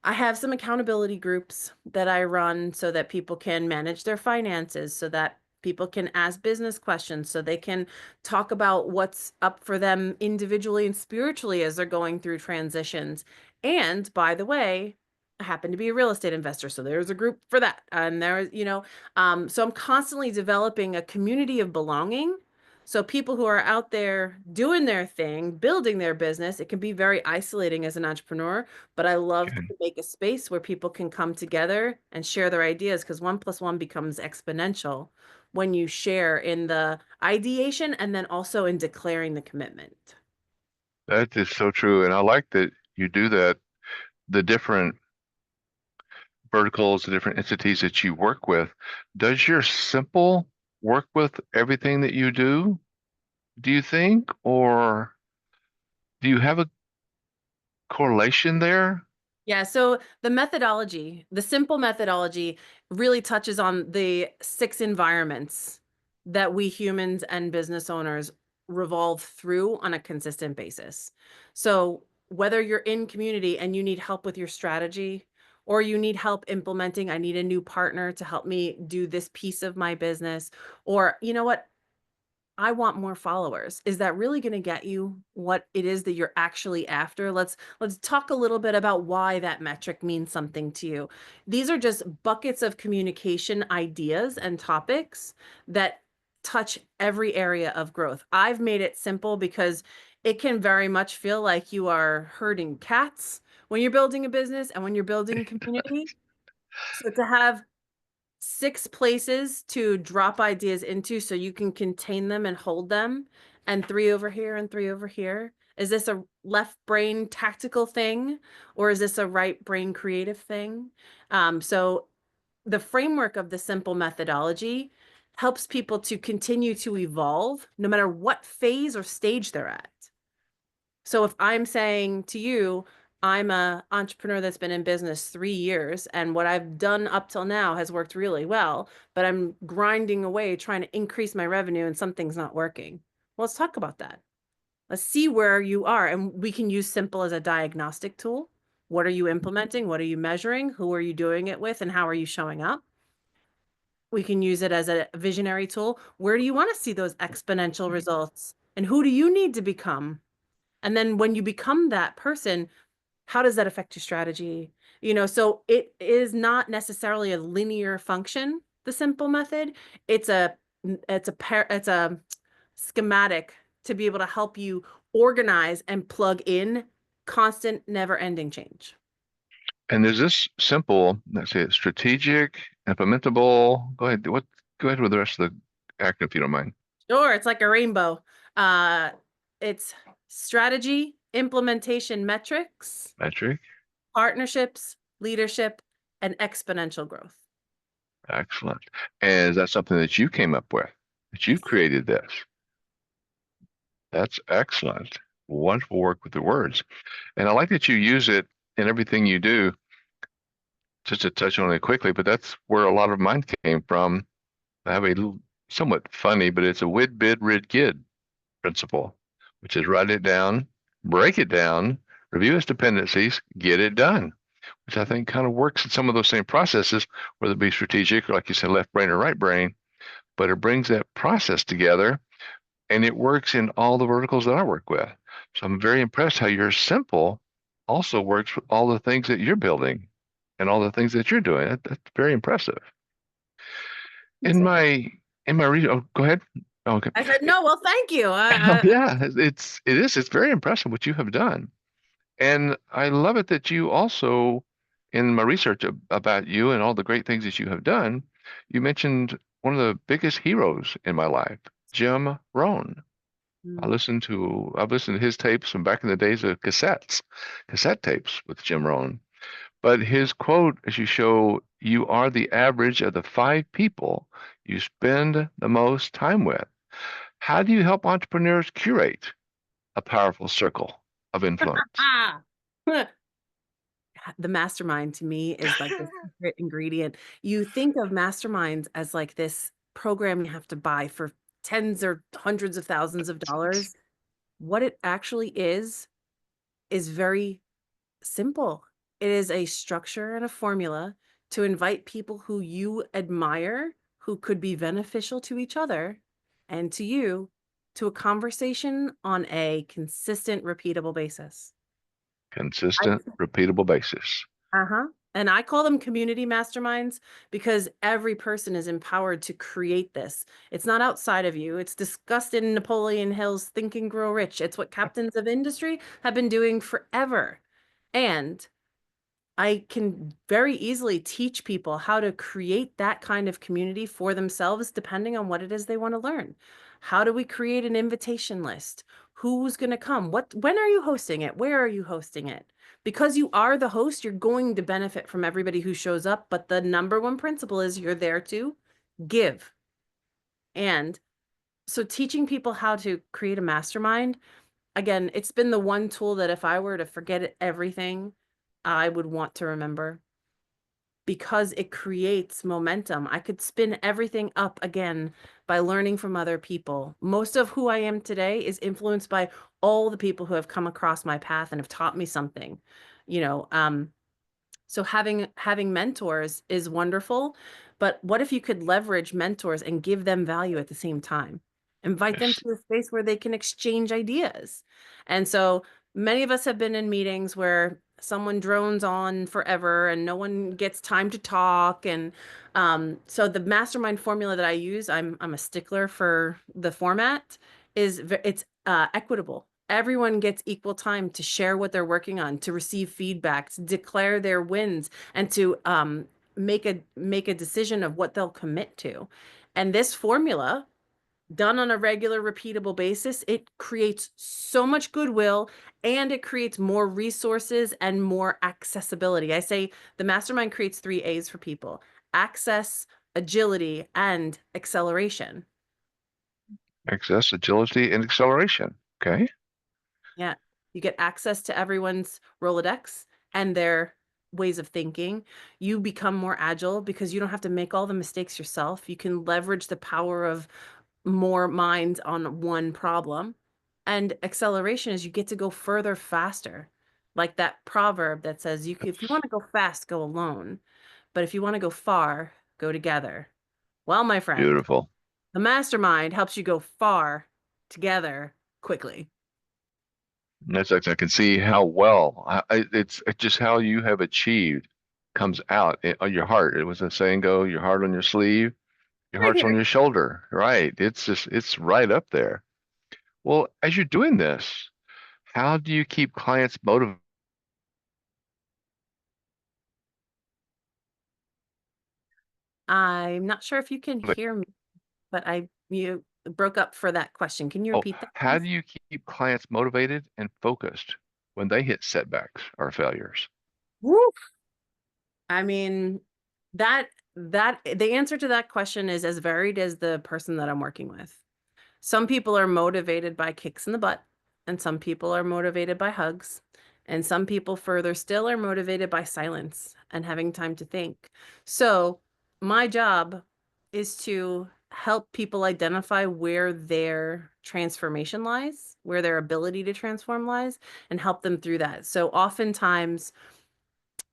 I have some accountability groups that I run so that people can manage their finances, so that people can ask business questions, so they can talk about what's up for them individually and spiritually as they're going through transitions. And by the way, I happen to be a real estate investor, so there's a group for that. And there's, so I'm constantly developing a community of belonging So people who are out there doing their thing, building their business, it can be very isolating as an entrepreneur, but I love to Okay. make a space where people can come together and share their ideas because one plus one becomes exponential when you share in the ideation and then also in declaring the commitment. That is so true. And I like that you do that. The different verticals, the different entities that you work with, does your simple work with everything that you do you think? Or do you have a correlation there? Yeah, so the methodology, the simple methodology really touches on the six environments that we humans and business owners revolve through on a consistent basis. So whether you're in community and you need help with your strategy, or you need help implementing, I need a new partner to help me do this piece of my business, or you know what? I want more followers. Is that really going to get you what it is that you're actually after? Let's talk a little bit about why that metric means something to you. These are just buckets of communication ideas and topics that touch every area of growth. I've made it simple because it can very much feel like you are herding cats when you're building a business and when you're building community. So to have six places to drop ideas into so you can contain them and hold them, and three over here and three over here. Is this a left brain tactical thing or is this a right brain creative thing? So the framework of the simple methodology helps people to continue to evolve no matter what phase or stage they're at. So if I'm saying to you, I'm a entrepreneur that's been in business 3 years, and what I've done up till now has worked really well, but I'm grinding away trying to increase my revenue and something's not working. Well, let's talk about that. Let's see where you are. And we can use simple as a diagnostic tool. What are you implementing? What are you measuring? Who are you doing it with? And how are you showing up? We can use it as a visionary tool. Where do you want to see those exponential results? And who do you need to become? And then when you become that person, how does that affect your strategy? So it is not necessarily a linear function, the simple method. It's a it's a schematic to be able to help you organize and plug in constant, never-ending change. And is this simple, let's say it's strategic, implementable? Go ahead with the rest of the acronym if you don't mind. Sure, it's like a rainbow. Uh, it's strategy, implementation metrics, Metric. partnerships, leadership, and exponential growth. Excellent. And is that something that you came up with? That you Yes. created this? That's excellent. Wonderful work with the words. And I like that you use it in everything you do. Just to touch on it quickly, but that's where a lot of mine came from. I have a little, somewhat funny, but it's a wid, bid, rid, gid principle, which is write it down, break it down, review its dependencies, get it done, which I think kind of works in some of those same processes, whether it be strategic or like you said, left brain or right brain, but it brings that process together and it works in all the verticals that I work with. So I'm very impressed how your simple also works with all the things that you're building and all the things that you're doing. That's very impressive. In my oh, go ahead. Oh, okay. I said, no, well, thank you. Yeah, it's very impressive what you have done. And I love it that you also, in my research about you and all the great things that you have done, you mentioned one of the biggest heroes in my life, Jim Rohn. Mm. I've listened to his tapes from back in the days of cassette tapes with Jim Rohn. But his quote, as you show, you are the average of the five people you spend the most time with. How do you help entrepreneurs curate a powerful circle of influence? Ah, the mastermind to me is like the secret ingredient. You think of masterminds as like this program you have to buy for tens or hundreds of thousands of dollars. What it actually is very simple. It is a structure and a formula to invite people who you admire, who could be beneficial to each other and to you, to a conversation on a consistent, repeatable basis. I, Consistent, repeatable basis. uh-huh. And I call them community masterminds because every person is empowered to create this. It's not outside of you. It's discussed in Napoleon Hill's Think and Grow Rich. It's what captains of industry have been doing forever. And I can very easily teach people how to create that kind of community for themselves, depending on what it is they want to learn. How do we create an invitation list? Who's going to come? When are you hosting it? Where are you hosting it? Because you are the host, you're going to benefit from everybody who shows up. But the number one principle is you're there to give. And so teaching people how to create a mastermind, again, it's been the one tool that if I were to forget everything, I would want to remember because it creates momentum. I could spin everything up again by learning from other people. Most of who I am today is influenced by all the people who have come across my path and have taught me something. You know, so having mentors is wonderful, but what if you could leverage mentors and give them value at the same time? Invite them Yes. to a space where they can exchange ideas. And so many of us have been in meetings where someone drones on forever and no one gets time to talk. And so the mastermind formula that I use, I'm a stickler for the format, it's equitable. Everyone gets equal time to share what they're working on, to receive feedback, to declare their wins, and to make a decision of what they'll commit to. And this formula, done on a regular, repeatable basis, it creates so much goodwill and it creates more resources and more accessibility. I say the mastermind creates 3 A's for people: access, agility, and acceleration. Access, agility, and acceleration. Okay. Yeah. You get access to everyone's Rolodex and their ways of thinking. You become more agile because you don't have to make all the mistakes yourself. You can leverage the power of more minds on one problem. And acceleration is you get to go further faster. Like that proverb that says if you want to go fast, go alone. But if you want to go far, go together. Well, my friend, Beautiful. the mastermind helps you go far together quickly. I can see how well it's just how you have achieved comes out on your heart. It was a saying go, your heart on your sleeve, your Right heart's on here. your shoulder. Right. It's right up there. Well, as you're doing this, how do you keep clients motivated? I'm not sure if you can hear me, but you broke up for that question. Can you Oh, repeat that, how please? do you keep clients motivated and focused when they hit setbacks or failures? Woo! I mean, that the answer to that question is as varied as the person that I'm working with. Some people are motivated by kicks in the butt, and some people are motivated by hugs, and some people further still are motivated by silence and having time to think. So, my job is to help people identify where their transformation lies, where their ability to transform lies, and help them through that. So, oftentimes,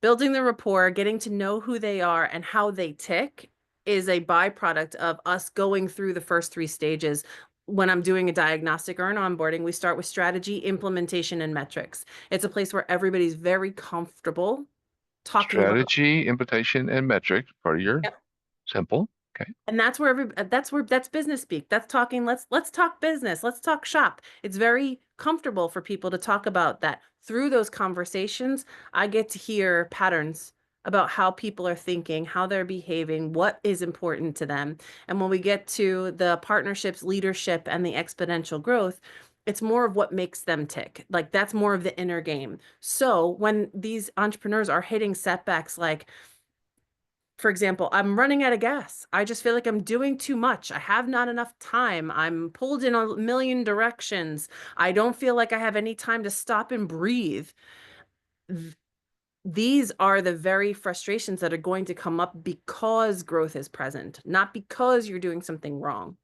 building the rapport, getting to know who they are and how they tick is a byproduct of us going through the first 3 stages. When I'm doing a diagnostic or an onboarding, we start with strategy, implementation, and metrics. It's a place where everybody's very comfortable talking about. Strategy, implementation, and metrics, part of your Yep. simple. Okay. And that's business speak. That's talking, let's talk business. Let's talk shop. It's very comfortable for people to talk about that. Through those conversations, I get to hear patterns about how people are thinking, how they're behaving, what is important to them. And when we get to the partnerships, leadership, and the exponential growth, it's more of what makes them tick. Like that's more of the inner game. So when these entrepreneurs are hitting setbacks like, for example, I'm running out of gas. I just feel like I'm doing too much. I have not enough time. I'm pulled in a million directions. I don't feel like I have any time to stop and breathe. Th- These are the very frustrations that are going to come up because growth is present, not because you're doing something wrong.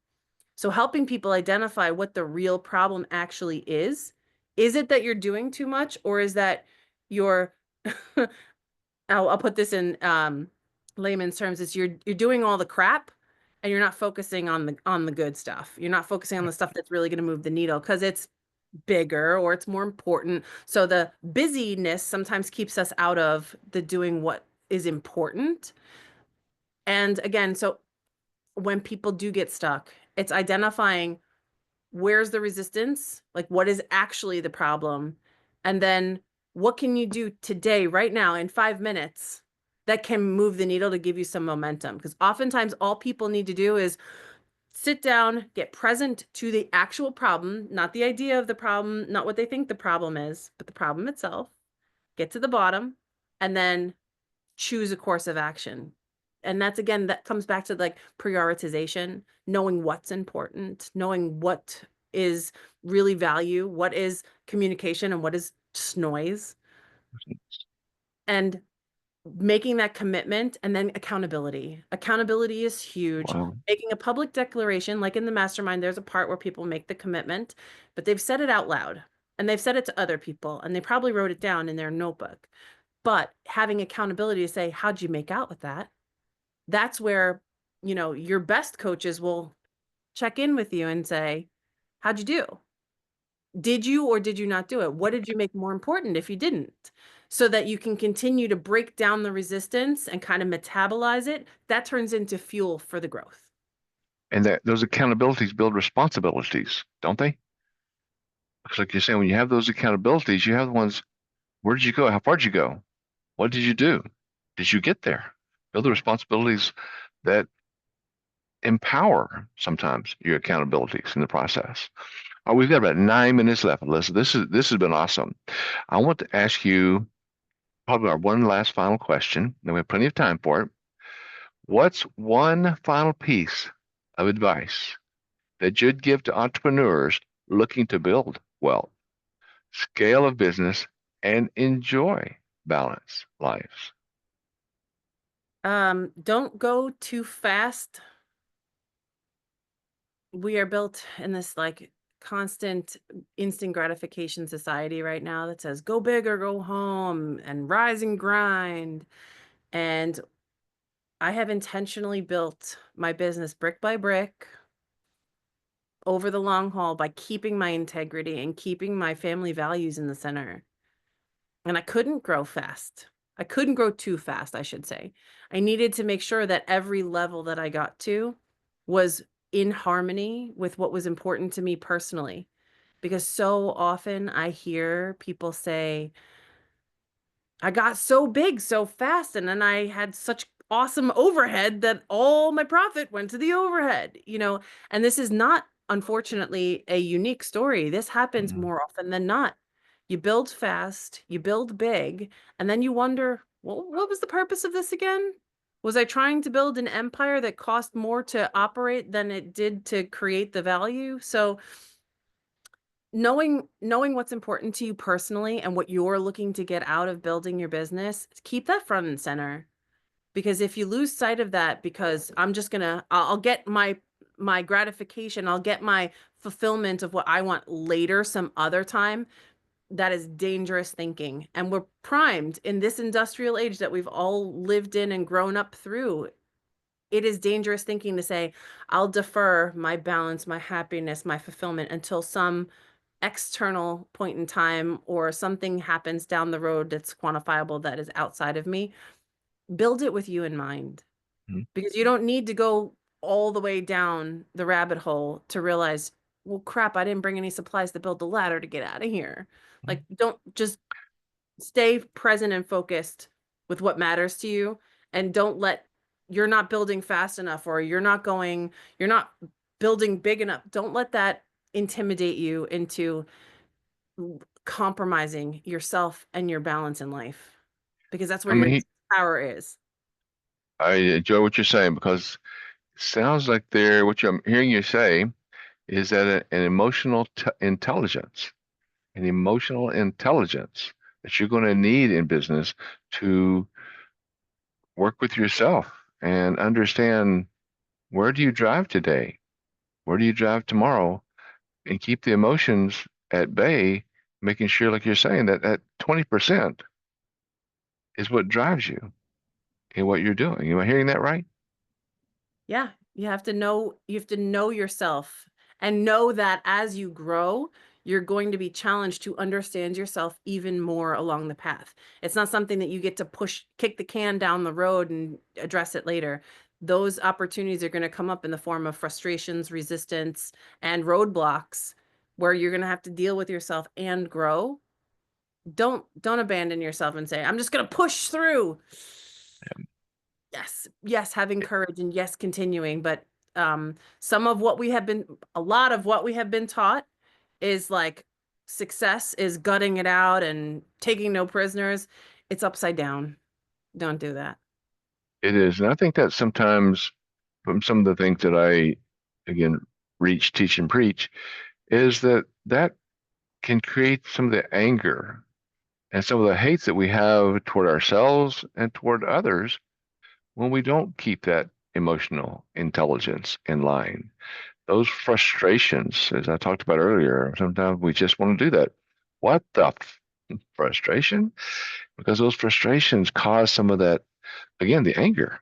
So helping people identify what the real problem actually is it that you're doing too much, or is that you're I'll put this in layman's terms, is you're doing all the crap and you're not focusing on the good stuff. You're not focusing on the stuff that's really going to move the needle because it's bigger or it's more important. So the busyness sometimes keeps us out of the doing what is important. And again, so when people do get stuck, it's identifying where's the resistance, like what is actually the problem, and then what can you do today, right now, in 5 minutes that can move the needle to give you some momentum. Because oftentimes all people need to do is sit down, get present to the actual problem, not the idea of the problem, not what they think the problem is, but the problem itself, get to the bottom, and then choose a course of action. And that's, again, that comes back to like prioritization, knowing what's important, knowing what is really value, what is communication, and what is just noise, and making that commitment. And then accountability. Accountability is huge. Wow. Making a public declaration, like in the mastermind, there's a part where people make the commitment, but they've said it out loud and they've said it to other people and they probably wrote it down in their notebook. But having accountability to say, how'd you make out with that? That's where, your best coaches will check in with you and say, how'd you do? Did you or did you not do it? What did you make more important if you didn't? So that you can continue to break down the resistance and kind of metabolize it. That turns into fuel for the growth. And that those accountabilities build responsibilities, don't they? Because like you're saying, when you have those accountabilities, you have the ones, where did you go? How far did you go? What did you do? Did you get there? Build the responsibilities that empower sometimes your accountabilities in the process. Oh, we've got about 9 minutes left, Alyssa. This has been awesome. I want to ask you probably our one last final question, and we have plenty of time for it. What's one final piece of advice that you'd give to entrepreneurs looking to build wealth, scale a business, and enjoy balanced lives? Don't go too fast. We are built in this like constant instant gratification society right now that says go big or go home and rise and grind. And I have intentionally built my business brick by brick over the long haul by keeping my integrity and keeping my family values in the center. And I couldn't grow fast. I couldn't grow too fast, I should say. I needed to make sure that every level that I got to was in harmony with what was important to me personally. Because so often I hear people say, I got so big so fast, and then I had such awesome overhead that all my profit went to the overhead, and this is not, unfortunately, a unique story. This happens Mhm. more often than not. You build fast, you build big, and then you wonder, well, what was the purpose of this again? Was I trying to build an empire that cost more to operate than it did to create the value? So knowing what's important to you personally and what you're looking to get out of building your business, keep that front and center. Because if you lose sight of that, because I'm just gonna, I'll get my gratification, I'll get my fulfillment of what I want later, some other time, that is dangerous thinking. And we're primed in this industrial age that we've all lived in and grown up through. It is dangerous thinking to say, I'll defer my balance, my happiness, my fulfillment until some external point in time or something happens down the road that's quantifiable that is outside of me. Build it with you in mind, Mhm. because you don't need to go all the way down the rabbit hole to realize, well, crap, I didn't bring any supplies to build the ladder to get out of here. Like, don't just stay present and focused with what matters to you, and don't let, you're not building fast enough or you're not building big enough. Don't let that intimidate you into compromising yourself and your balance in life, because that's I where your mean, power is. I enjoy what you're saying because it sounds like what I'm hearing you say is that an emotional intelligence that you're going to need in business to work with yourself and understand, where do you drive today? Where do you drive tomorrow? And keep the emotions at bay, making sure, like you're saying, that that 20% is what drives you in what you're doing. Am I hearing that right? Yeah, you have to know yourself and know that as you grow, you're going to be challenged to understand yourself even more along the path. It's not something that you get to kick the can down the road and address it later. Those opportunities are going to come up in the form of frustrations, resistance, and roadblocks where you're going to have to deal with yourself and grow. Don't abandon yourself and say, I'm just going to push through. Yes, having courage, and yes, continuing. But some of what we have been, a lot of what we have been taught is like success is gutting it out and taking no prisoners. It's upside down. Don't do that. It is. And I think that sometimes from some of the things that I, again, reach, teach, and preach, is that that can create some of the anger and some of the hate that we have toward ourselves and toward others when we don't keep that emotional intelligence in line. Those frustrations, as I talked about earlier, sometimes we just want to do that. What the frustration? Because those frustrations cause some of that, again, the anger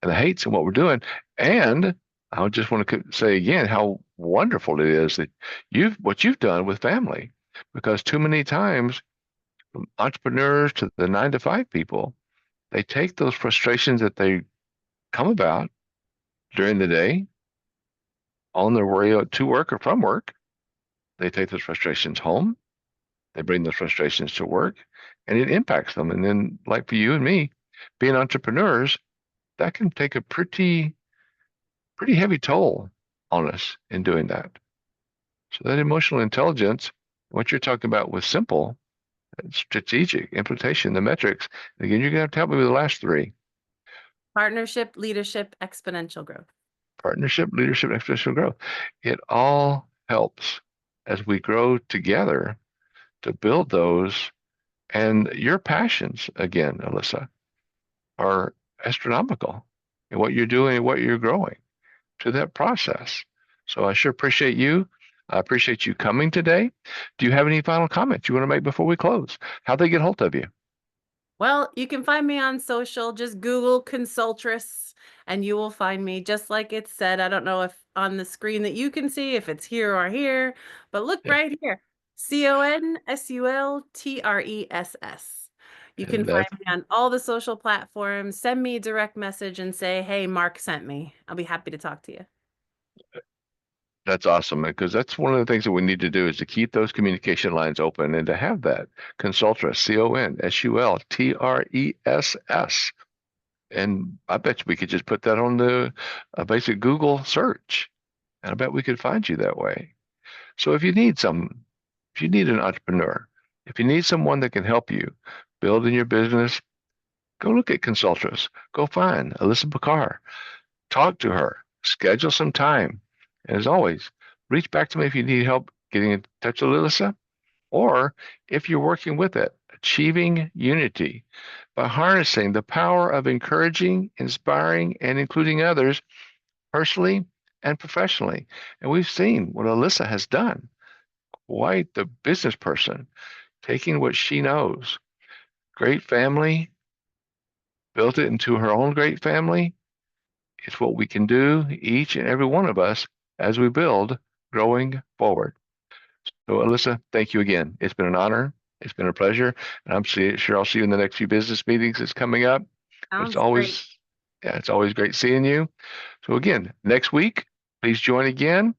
and the hates and what we're doing. And I just want to say again how wonderful it is that what you've done with family, because too many times, from entrepreneurs to the 9 to 5 people, they take those frustrations that they come about during the day on their way to work or from work. They take those frustrations home. They bring those frustrations to work, and it impacts them. And then, like for you and me, being entrepreneurs, that can take a pretty heavy toll on us in doing that. So that emotional intelligence, what you're talking about with simple, strategic, implementation, the metrics, again, you're gonna have to help me with the last three. Partnership, leadership, exponential growth. Partnership, leadership, exponential growth. It all helps as we grow together to build those. And your passions, again, Alissa, are astronomical in what you're doing and what you're growing to that process. So I sure appreciate you. I appreciate you coming today. Do you have any final comments you want to make before we close? How they get hold of you? Well, you can find me on social. Just Google Consultress and you will find me just like it said. I don't know if on the screen that you can see, if it's here or here, but look Yeah, right here. Consultress. You can and find me on all the social platforms. Send me a direct message and say, hey, Mark sent me. I'll be happy to talk to you. that's awesome because that's one of the things that we need to do is to keep those communication lines open and to have that Consultress, Consultress. And I bet you we could just put that on the basic Google search, and I bet we could find you that way. So if you need an entrepreneur, if you need someone that can help you build in your business, go look at Consultress. Go find Alissa Bickar. Talk to her. Schedule some time. And as always, reach back to me if you need help getting in touch with Alissa, or if you're working with it, achieving unity by harnessing the power of encouraging, inspiring, and including others personally and professionally. And we've seen what Alissa has done. Quite the business person, taking what she knows, great family, built it into her own great family. It's what we can do, each and every one of us, as we build growing forward. So, Alissa, thank you again. It's been an honor. It's been a pleasure. And sure I'll see you in the next few business meetings that's coming up. But Sounds great. it's always great seeing you. So, again, next week, please join again.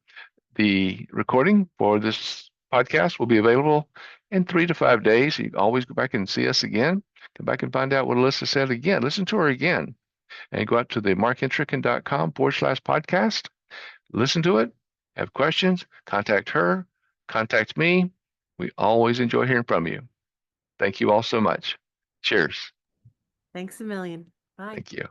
The recording for this podcast will be available in 3 to 5 days. So you can always go back and see us again. Come back and find out what Alissa said again. Listen to her again and go out to the markentricken.com/podcast. Listen to it. Have questions, contact her, contact me. We always enjoy hearing from you. Thank you all so much. Cheers. Thanks a million. Bye. Thank you.